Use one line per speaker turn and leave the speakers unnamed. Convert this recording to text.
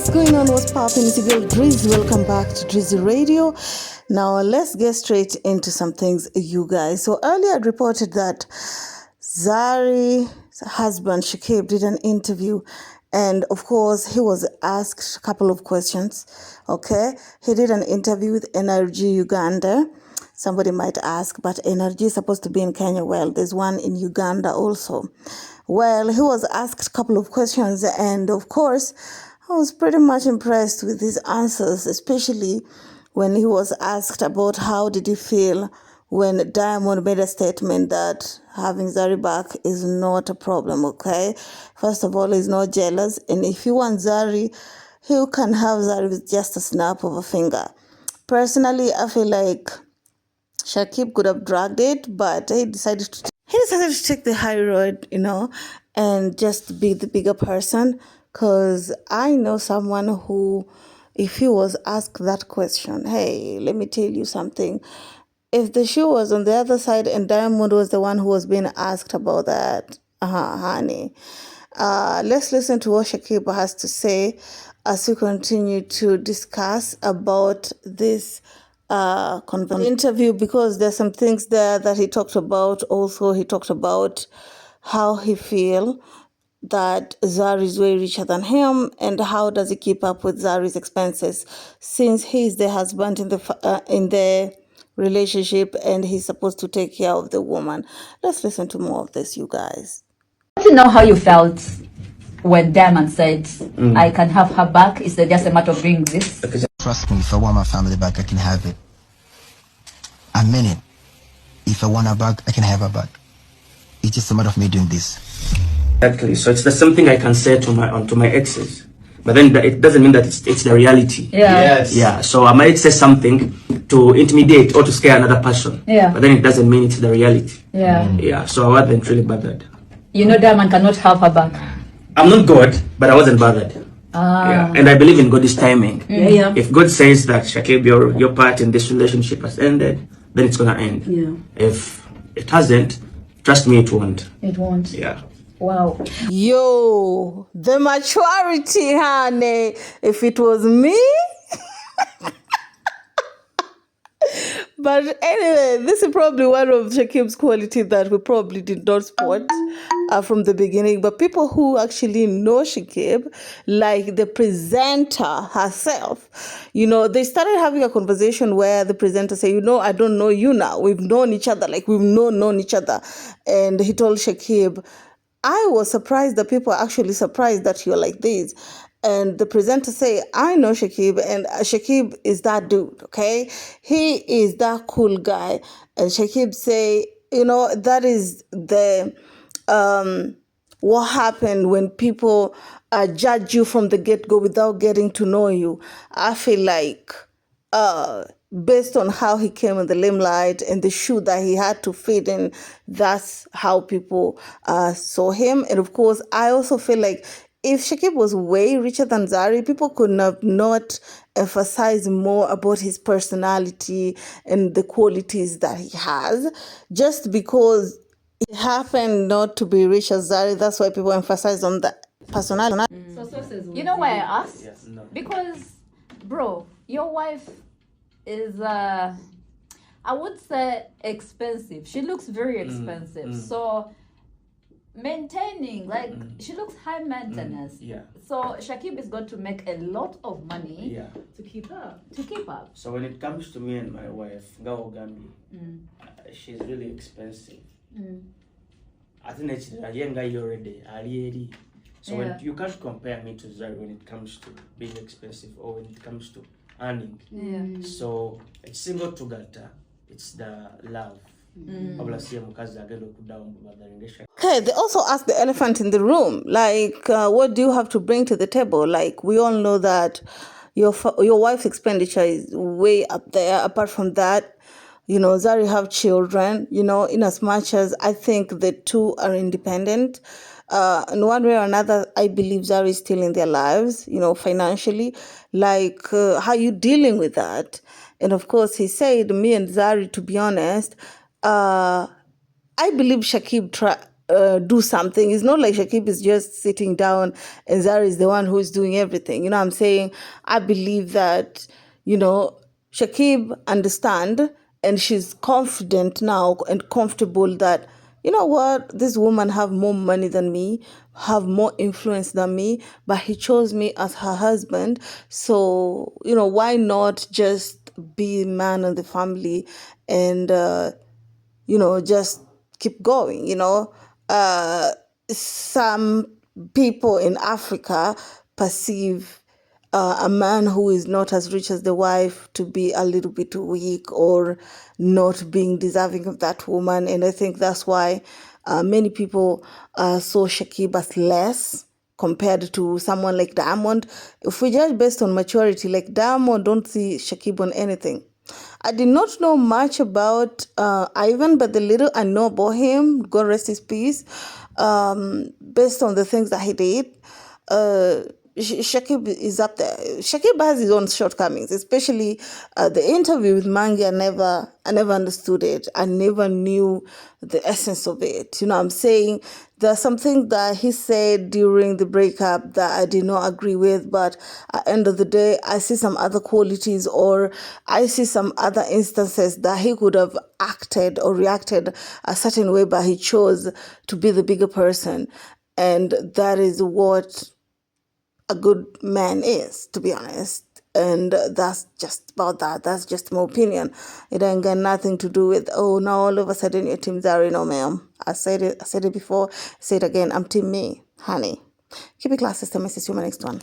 What's going on? What's popping? It's your girl Drizzy. Welcome back to Drizzy Radio. Now let's get straight into some things, you guys. So earlier I reported that ZARI's husband Shakib did an interview, and of course he was asked a couple of questions. Okay, he did an interview with NRG Uganda. Somebody might ask, but NRG is supposed to be in Kenya. Well, there's one in Uganda also. Well, he was asked a couple of questions, and of course, I was pretty much impressed with his answers, especially when he was asked about how did he feel when Diamond made a statement that having ZARI back is not a problem, okay? First of all, he's not jealous, and if you want ZARI, you can have ZARI with just a snap of a finger. Personally, I feel like Shakib could have dragged it, but he decided to take the high road, and just be the bigger person. Because I know someone who, if he was asked that question, hey, let me tell you something. If the shoe was on the other side and Diamond was the one who was being asked about that, honey, let's listen to what Shakib has to say as we continue to discuss about this interview, because there's some things there that he talked about. Also, he talked about how he feel that ZARI is way richer than him, and how does he keep up with ZARI's expenses since he's the husband in the relationship and he's supposed to take care of the woman. Let's listen to more of this, you guys.
I want to know how you felt when Diamond said, I can have her back. Is it just a matter of doing this?
Trust me, if I want my family back, I can have it. I mean it. If I want her back, I can have her back. It's just a matter of me doing this.
Exactly. So it's the same thing I can say to my exes, but then it doesn't mean that it's the reality.
Yeah.
Yes. Yeah. So I might say something to intimidate or to scare another person.
Yeah.
But then it doesn't mean it's the reality.
Yeah.
Yeah. So I wasn't really bothered.
You know, Diamond cannot have her back.
I'm not God, but I wasn't bothered. Yeah. And I believe in God's timing.
Yeah.
If God says that Shakib, your part in this relationship has ended, then it's gonna end. Yeah. If it hasn't, trust me, it won't.
It won't.
Yeah.
Wow.
Yo, the maturity, honey. If it was me. But anyway, this is probably one of Shakib's quality that we probably did not spot from the beginning. But people who actually know Shakib, like the presenter herself, they started having a conversation where the presenter said, I don't know you now. We've known each other, like we've known each other. And he told Shakib, I was surprised that people are actually surprised that you're like this. And the presenter say, I know Shakib, and Shakib is that dude, okay? He is that cool guy. And Shakib say, that is the what happened when people judge you from the get-go without getting to know you. I feel like based on how he came in the limelight and the shoe that he had to fit in, that's how people saw him. And of course, I also feel like if Shakib was way richer than ZARI, people could have not emphasized more about his personality and the qualities that he has. Just because he happened not to be rich as ZARI, that's why people emphasize on the personality.
You know why I asked?
Yes, no.
Because, bro, your wife is, I would say, expensive. She looks very expensive. So maintaining, she looks high maintenance.
Yeah.
So Shakib is going to make a lot of money.
Yeah.
To keep up.
So when it comes to me and my wife, Ngao Gambi, she's really expensive. I think it's a younger already. So when you can't compare me to ZARI when it comes to being expensive or when it comes to earning. Yeah. So it's single together. It's the love.
Okay, they also asked the elephant in the room, what do you have to bring to the table? Like, we all know that your wife's expenditure is way up there. Apart from that, ZARI have children, in as much as I think the two are independent. In one way or another, I believe ZARI is still in their lives, financially. How are you dealing with that? And of course, he said, me and ZARI, to be honest, I believe Shakib do something. It's not like Shakib is just sitting down and Zari is the one who is doing everything. You know what I'm saying? I believe that, Shakib understand, and she's confident now and comfortable that, you know what, this woman have more money than me, have more influence than me, but he chose me as her husband. So, why not just be man of the family and, just keep going, Some people in Africa perceive a man who is not as rich as the wife to be a little bit weak or not being deserving of that woman. And I think that's why many people saw Shakib as less compared to someone like Diamond. If we judge based on maturity, like Diamond don't see Shakib on anything. I did not know much about Ivan, but the little I know about him, God rest his peace, based on the things that he did, Shakib is up there. Shakib has his own shortcomings, especially the interview with Mangi. I never understood it. I never knew the essence of it. You know what I'm saying? There's something that he said during the breakup that I did not agree with, but at the end of the day, I see some other qualities, or I see some other instances that he could have acted or reacted a certain way, but he chose to be the bigger person. And that is what a good man is, to be honest. And that's just about that. That's just my opinion. It ain't got nothing to do with, oh, now all of a sudden you're Team Zari. No, ma'am. I said it before. I say it again. I'm Team me, honey. Keep it classy. Still, Mrs. You, my next one.